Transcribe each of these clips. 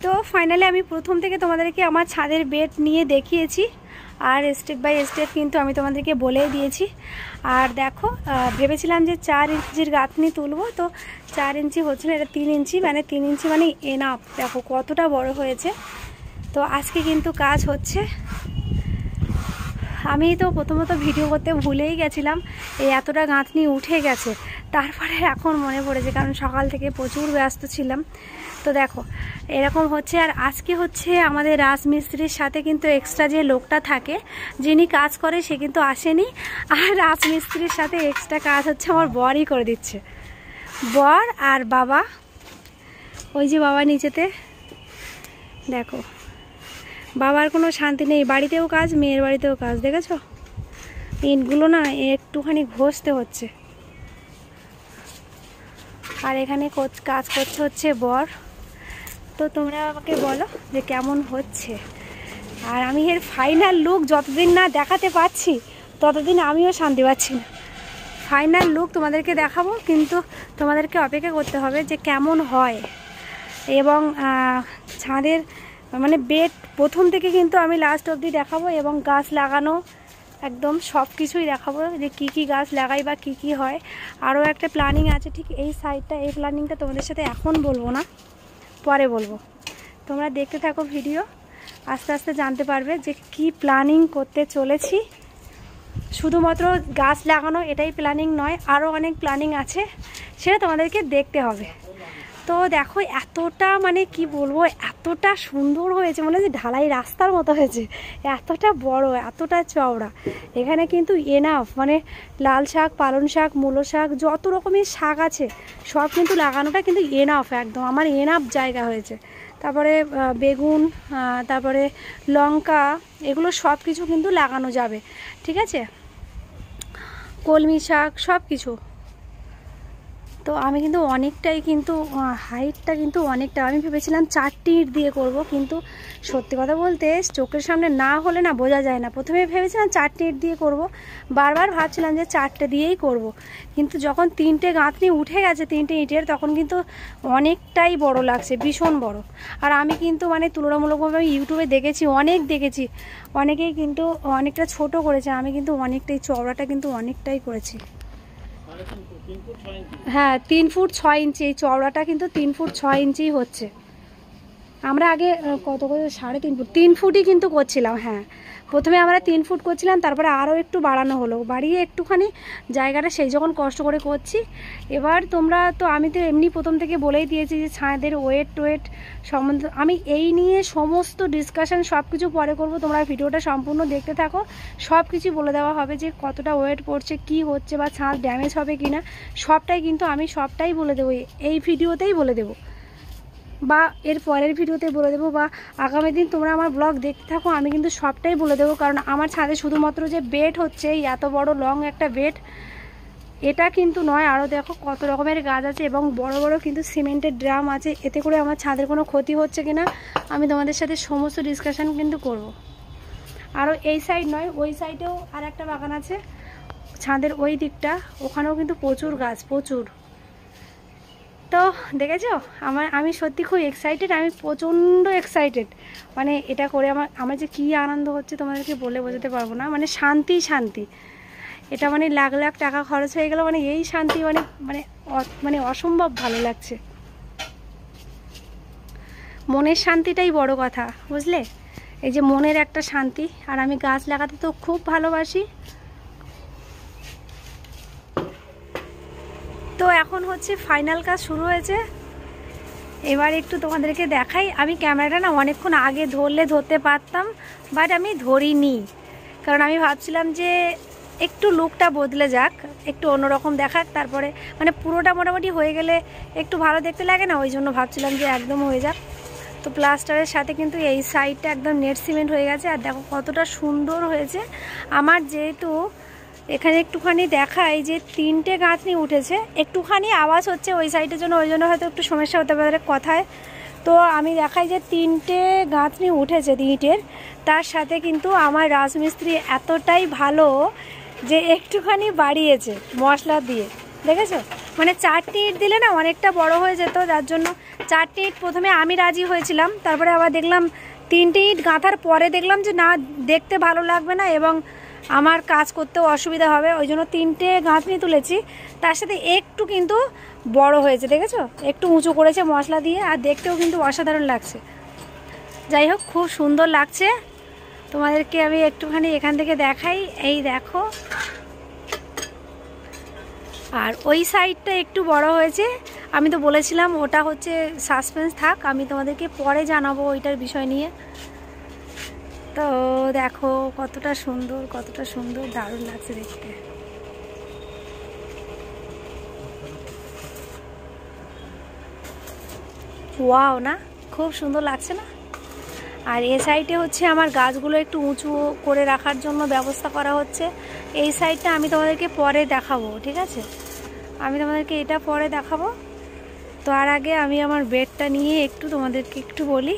তো ফাইনালি আমি প্রথম থেকে তোমাদেরকে আমার ছাদের বেড নিয়ে দেখিয়েছি, আর স্টেপ বাই স্টেপ কিন্তু আমি তোমাদেরকে বলেই দিয়েছি। আর দেখো, ভেবেছিলাম যে 4 ইঞ্চির গাঁথনি তুলবো, তো 4 ইঞ্চি হচ্ছে না, এটা 3 ইঞ্চি, মানে 3 ইঞ্চি মানে এনাফ। দেখো কতটা বড় হয়েছে। তো আজকে কিন্তু কাজ হচ্ছে। আমি তো প্রথমত ভিডিও করতে ভুলেই গেছিলাম, এই এতটা গাঁথনি উঠে গেছে। তারপরে এখন মনে পড়েছে, কারণ সকাল থেকে প্রচুর ব্যস্ত ছিলাম। তো দেখো এরকম হচ্ছে। আর আজকে হচ্ছে আমাদের রাজমিস্ত্রির সাথে কিন্তু এক্সট্রা যে লোকটা থাকে, যিনি কাজ করে, সে কিন্তু আসেনি। আর রাজমিস্ত্রির সাথে এক্সট্রা কাজ হচ্ছে আমার বরই করে দিচ্ছে, বর আর বাবা। ওই যে বাবা নিচেতে, দেখো বাবার কোনো শান্তি নেই, বাড়িতেও কাজ, মেয়ের বাড়িতেও কাজ। দেখেছো ইটগুলো না একটুখানি ঘষতে হচ্ছে। আর এখানে কাজ করছে হচ্ছে বর। তো তোমরা আমাকে বলো যে কেমন হচ্ছে। আর আমি এর ফাইনাল লুক যতদিন না দেখাতে পাচ্ছি, ততদিন আমিও শান্তি পাচ্ছি না। ফাইনাল লুক তোমাদেরকে দেখাবো, কিন্তু তোমাদেরকে অপেক্ষা করতে হবে যে কেমন হয়। এবং ছাদের মানে বেড প্রথম থেকে কিন্তু আমি লাস্ট অবধি দেখাবো, এবং গাছ লাগানো একদম সব কিছুই দেখাবো, যে কি কি গাছ লাগাই বা কি কি হয়। আরও একটা প্ল্যানিং আছে ঠিক এই সাইডটা, এই প্ল্যানিংটা তোমাদের সাথে এখন বলবো না, পরে বলবো। তোমরা দেখতে থাকো ভিডিও, আস্তে আস্তে জানতে পারবে যে কি প্ল্যানিং করতে চলেছি। শুধুমাত্র গাছ লাগানো এটাই প্ল্যানিং নয়, আরও অনেক প্ল্যানিং আছে, সেটা তোমাদেরকে দেখতে হবে। তো দেখো এতটা মানে কি বলবো, এতটা সুন্দর হয়েছে, মনে হচ্ছে ঢালাই রাস্তার মতো হয়েছে। এতটা বড়, এতটা চওড়া। এখানে কিন্তু এনাফ, মানে লাল শাক, পালং শাক, মূলো শাক, যত রকমের শাক আছে সব কিন্তু লাগানোটা কিন্তু এনাফ, একদম আমার এনাফ জায়গা হয়েছে। তারপরে বেগুন, তারপরে লঙ্কা, এগুলো সব কিছু কিন্তু লাগানো যাবে, ঠিক আছে, কলমি শাক, সব কিছু। তো আমি কিন্তু অনেকটাই কিন্তু হাইটটা কিন্তু অনেকটা, আমি ভেবেছিলাম 4টি ইট দিয়ে করব, কিন্তু সত্যি কথা বলতে চোখের সামনে না হলে না বোঝা যায় না। প্রথমে ভেবেছিলাম 4টি ইট দিয়ে করব, বারবার ভাবছিলাম যে 4টে দিয়েই করব, কিন্তু যখন 3টে গাঁথনি উঠে গেছে 3টে ইটের, তখন কিন্তু অনেকটাই বড় লাগছে, ভীষণ বড়। আর আমি কিন্তু মানে তুলনামূলকভাবে আমি ইউটিউবে দেখেছি, অনেকেই কিন্তু অনেকটা ছোট করেছে, আমি কিন্তু অনেকটাই চওড়াটা কিন্তু অনেকটাই করেছি। হ্যাঁ 3 ফুট 6 ইঞ্চি, এই চওড়াটা কিন্তু 3 ফুট 6 ইঞ্চি হচ্ছে। আমরা আগে কত করে 3.5 ফুট, 3 ফুটই কিন্তু করছিলাম। হ্যাঁ প্রথমে আমরা 3 ফুট করছিলাম, তারপরে আরও একটু বাড়ানো হলো, বাড়িয়ে একটুখানি জায়গাটা সেই যখন কষ্ট করে করছি। এবার তোমরা তো, আমি তো এমনি প্রথম থেকে বলেই দিয়েছি যে ছাদের ওয়েট সম্বন্ধে আমি এই নিয়ে সমস্ত ডিসকাশন সব কিছু পরে করব। তোমরা ভিডিওটা সম্পূর্ণ দেখতে থাকো, সব কিছু বলে দেওয়া হবে যে কতটা ওয়েট পড়ছে, কি হচ্ছে, বা ছাদ ড্যামেজ হবে কি না, সবটাই কিন্তু আমি সবটাই বলে দেবো, এই ভিডিওতেই বলে দেবো, বা এর পরের ভিডিওতে বলে দেবো, বা আগামী দিন তোমরা আমার ব্লগ দেখতে থাকো, আমি কিন্তু সবটাই বলে দেবো। কারণ আমার ছাদে শুধুমাত্র যে বেড হচ্ছে, এই এত বড় লং একটা বেড, এটা কিন্তু নয়, আরও দেখো কত রকমের গাছ আছে, এবং বড় বড় কিন্তু সিমেন্টের ড্রাম আছে। এতে করে আমার ছাদের কোনো ক্ষতি হচ্ছে কিনা আমি তোমাদের সাথে সমস্ত ডিসকাশন কিন্তু করব। আরও এই সাইড নয়, ওই সাইডেও আর একটা বাগান আছে, ছাদের ওই দিকটা, ওখানেও কিন্তু প্রচুর গাছ, প্রচুর। তো দেখেছো আমি সত্যি খুব এক্সাইটেড, আমি প্রচণ্ড এক্সাইটেড। মানে এটা করে আমার যে কী আনন্দ হচ্ছে তোমাদেরকে বলে বোঝাতে পারবো না। মানে শান্তি, এটা মানে লাখ লাখ টাকা খরচ হয়ে গেল, মানে এই শান্তি মানে মানে মানে অসম্ভব ভালো লাগছে। মনের শান্তিটাই বড় কথা, বুঝলে, এই যে মনের একটা শান্তি। আর আমি গাছ লাগাতে তো খুব ভালোবাসি। তো এখন হচ্ছে ফাইনাল কাজ শুরু হয়েছে। এবার একটু তোমাদেরকে দেখাই। আমি ক্যামেরাটা না অনেকক্ষণ আগে ধরতে পারতাম, বাট আমি ধরিনি, কারণ আমি ভাবছিলাম যে একটু লুকটা বদলে যাক, একটু অন্যরকম দেখাক, তারপরে মানে পুরোটা মোটামুটি হয়ে গেলে একটু ভালো দেখতে লাগে না, ওই জন্য ভাবছিলাম যে একদম হয়ে যাক। তো প্লাস্টারের সাথে কিন্তু এই সাইডটা একদম নেট সিমেন্ট হয়ে গেছে। আর দেখো কতটা সুন্দর হয়েছে। আমার যেহেতু এখানে একটুখানি দেখাই যে 3টে গাঁথনি উঠেছে, একটুখানি আওয়াজ হচ্ছে ওই সাইডের জন্য, ওই জন্য হয়তো একটু সমস্যা হতে পারে কথায়। তো আমি দেখাই যে 3টে গাঁথনি উঠেছে ইটের, তার সাথে কিন্তু আমার রাজমিস্ত্রি এতটাই ভালো যে একটুখানি বাড়িয়েছে মশলা দিয়ে, দেখেছো, মানে 4টি ইট দিলে না অনেকটা বড় হয়ে যেত, যার জন্য 4টে ইট প্রথমে আমি রাজি হয়েছিলাম, তারপরে আবার দেখলাম 3টে ইট গাঁথার পরে দেখলাম যে না, দেখতে ভালো লাগবে না এবং আমার কাজ করতেও অসুবিধা হবে, ওই জন্য 3টে গাঁথনি তুলেছি। তার সাথে একটু কিন্তু বড় হয়েছে, দেখেছো, একটু উঁচু করেছে মশলা দিয়ে, আর দেখতেও কিন্তু অসাধারণ লাগছে। যাই হোক, খুব সুন্দর লাগছে। তোমাদেরকে আমি একটুখানি এখান থেকে দেখাই, এই দেখো। আর ওই সাইডটা একটু বড় হয়েছে, আমি তো বলেছিলাম ওটা হচ্ছে সাসপেন্স থাক, আমি তোমাদেরকে পরে জানাবো ওইটার বিষয় নিয়ে। তো দেখো কতটা সুন্দর, কতটা সুন্দর, দারুণ লাগছে দেখতে। ওয়াও, না খুব সুন্দর লাগছে না? আর এই সাইডে হচ্ছে আমার গাছগুলো একটু উঁচু করে রাখার জন্য ব্যবস্থা করা হচ্ছে। এই সাইডটা আমি তোমাদেরকে পরে দেখাবো, ঠিক আছে? আমি তোমাদেরকে এটা পরে দেখাবো। তো আর আগে আমি আমার বেডটা নিয়ে একটু তোমাদেরকে একটু বলি।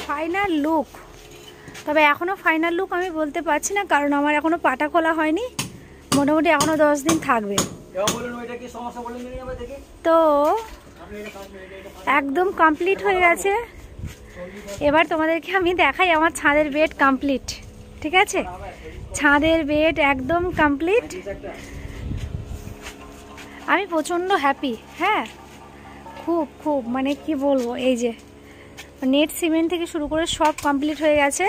ফাইনাল লুক, তবে এখনও ফাইনাল লুক আমি বলতে পারছি না, কারণ আমার এখনও পাটা খোলা হয়নি, মোটামুটি এখনও 10 দিন থাকবে। তো একদম কমপ্লিট হয়ে গেছে। এবার তোমাদেরকে আমি দেখাই আমার ছাদের বেড কমপ্লিট, ঠিক আছে? ছাদের বেড একদম কমপ্লিট। আমি প্রচণ্ড হ্যাপি, হ্যাঁ, খুব খুব, মানে কি বলবো, এই যে নেট সিমেন্ট থেকে শুরু করে সব কমপ্লিট হয়ে গেছে।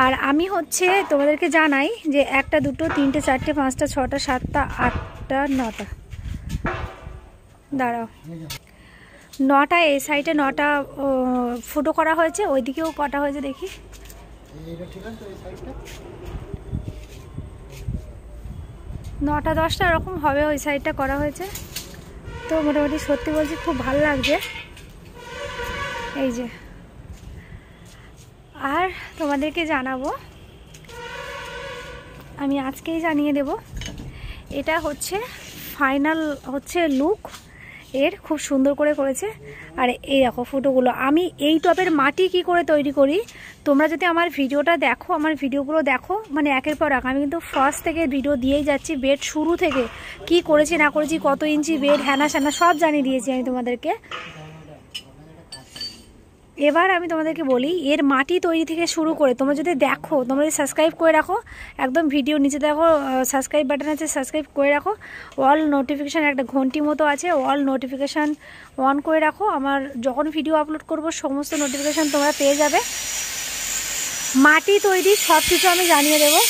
আর আমি হচ্ছে তোমাদেরকে জানাই যে 1টা 2টো 3টে 4টে 5টা 6টা 7টা 8টা 9টা, দাঁড়াও, 9টা এই সাইডে 9টা ফুটো করা হয়েছে, ওইদিকেও কটা হয়েছে দেখি, 9টা 10টা এরকম হবে, ওই সাইডটা করা হয়েছে। তো মোটামুটি সত্যি বলছি খুব ভালো লাগছে, এই যে। আর তোমাদেরকে জানাবো, আমি আজকেই জানিয়ে দেব, এটা হচ্ছে ফাইনাল হচ্ছে লুক এর, খুব সুন্দর করে করেছে। আর এই দেখো ফুটোগুলো, আমি এই টবের মাটি কি করে তৈরি করি, তোমরা যদি আমার ভিডিওটা দেখো, আমার ভিডিওগুলো দেখো, মানে একের পর এক আমি কিন্তু ফার্স্ট থেকে ভিডিও দিয়েই যাচ্ছি, বেড শুরু থেকে কি করেছি না করেছি, কত ইঞ্চি বেড, হ্যানা স্যানা সব জানিয়ে দিয়েছি আমি তোমাদেরকে। এবার আমি তোমাদেরকে বলি, এর মাটি তৈরি থেকে শুরু করে তোমরা যদি দেখো, তোমরা যদি সাবস্ক্রাইব করে রাখো, একদম ভিডিও নিচে দেখো সাবস্ক্রাইব বাটন আছে, সাবস্ক্রাইব করে রাখো, অল নোটিফিকেশান একটা ঘন্টি মতো আছে, অল নোটিফিকেশান অন করে রাখো, আমার যখন ভিডিও আপলোড করব সমস্ত নোটিফিকেশান তোমরা পেয়ে যাবে। মাটি তৈরি সব কিছু আমি জানিয়ে দেবো,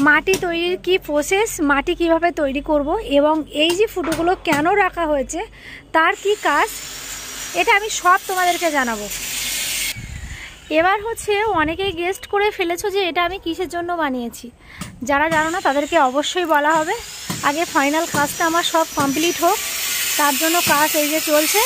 মাটি তৈরির কি প্রসেস, মাটি কিভাবে তৈরি করব, এবং এই যে ফুটোগুলো কেন রাখা হয়েছে, তার কি কাজ, এটা আমি সব তোমাদেরকে জানাবো। এবার হচ্ছে অনেকেই গেস্ট করে ফেলেছো যে এটা আমি কিসের জন্য বানিয়েছি, যারা জানো না তাদেরকে অবশ্যই বলা হবে। আগে ফাইনাল কাজটা আমার সব কমপ্লিট হোক, তার জন্য কাজ এই যে চলছে।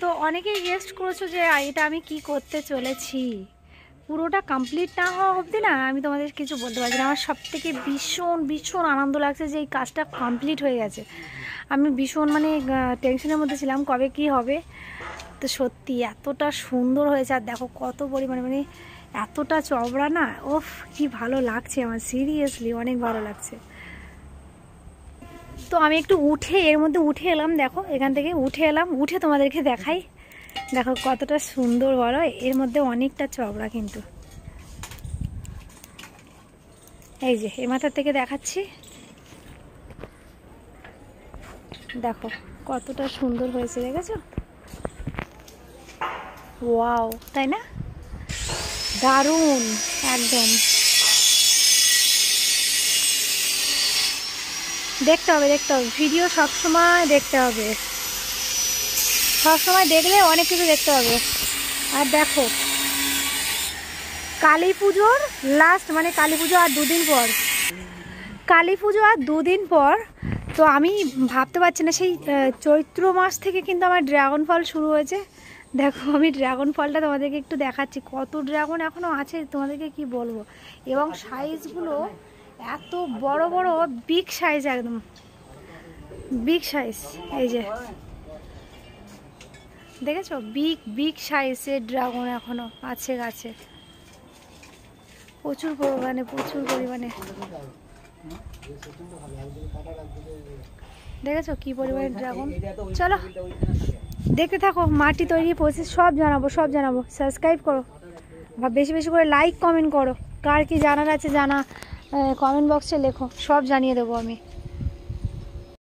তো অনেকেই গেস্ট করেছো যে এটা আমি কি করতে চলেছি, পুরোটা কমপ্লিট না হওয়া অবধি না আমি তোমাদের কিছু বলতে পারছি না। আমার সবথেকে ভীষণ ভীষণ আনন্দ লাগছে যে এই কাজটা কমপ্লিট হয়ে গেছে। আমি ভীষণ মানে টেনশনের মধ্যে ছিলাম কবে কি হবে, তো সত্যি এতটা সুন্দর হয়েছে। আর দেখো কত পরিমাণে, মানে এতটা চওড়া না, ওফ কি ভালো লাগছে আমার, সিরিয়াসলি অনেক ভালো লাগছে। তো আমি একটু এর মধ্যে উঠে এলাম, দেখো এখান থেকে উঠে তোমাদেরকে দেখাই। দেখো কতটা সুন্দর বলো, এর মধ্যে অনেকটা চওড়া কিন্তু। এই যে এ মাথার থেকে দেখাচ্ছি, দেখো কতটা সুন্দর হয়েছে, দেখেছো? ওয়াও, তাই না? দারুণ একদম। দেখতে হবে ভিডিও সবসময় দেখতে হবে, সবসময় দেখলে অনেক কিছু দেখতে হবে। আর দেখো কালী পুজোর লাস্ট, মানে কালী পুজো আর দুদিন পর, তো আমি ভাবতে পারছি না, সেই চৈত্র মাস থেকে কিন্তু আমার ড্রাগন ফল শুরু হয়েছে। দেখো আমি ড্রাগন ফলটা তোমাদেরকে একটু দেখাচ্ছি, কত ড্রাগন এখনও আছে তোমাদেরকে কি বলবো। এবং সাইজগুলো এত বড় বড়, বিগ সাইজ, একদম বিগ সাইজ। এই যে দেখেছো, বিগ সাইজের ড্রাগন এখনো আছে গাছে, প্রচুর পরিমাণে। দেখেছো কি পরিমাণে ড্রাগন। চলো দেখতে থাকো, মাটি তৈরি প্রসেস সব জানাবো। সাবস্ক্রাইব করো, বা বেশি বেশি করে লাইক কমেন্ট করো, কার কি জানার আছে কমেন্ট বক্সে লেখো, সব জানিয়ে দেবো আমি।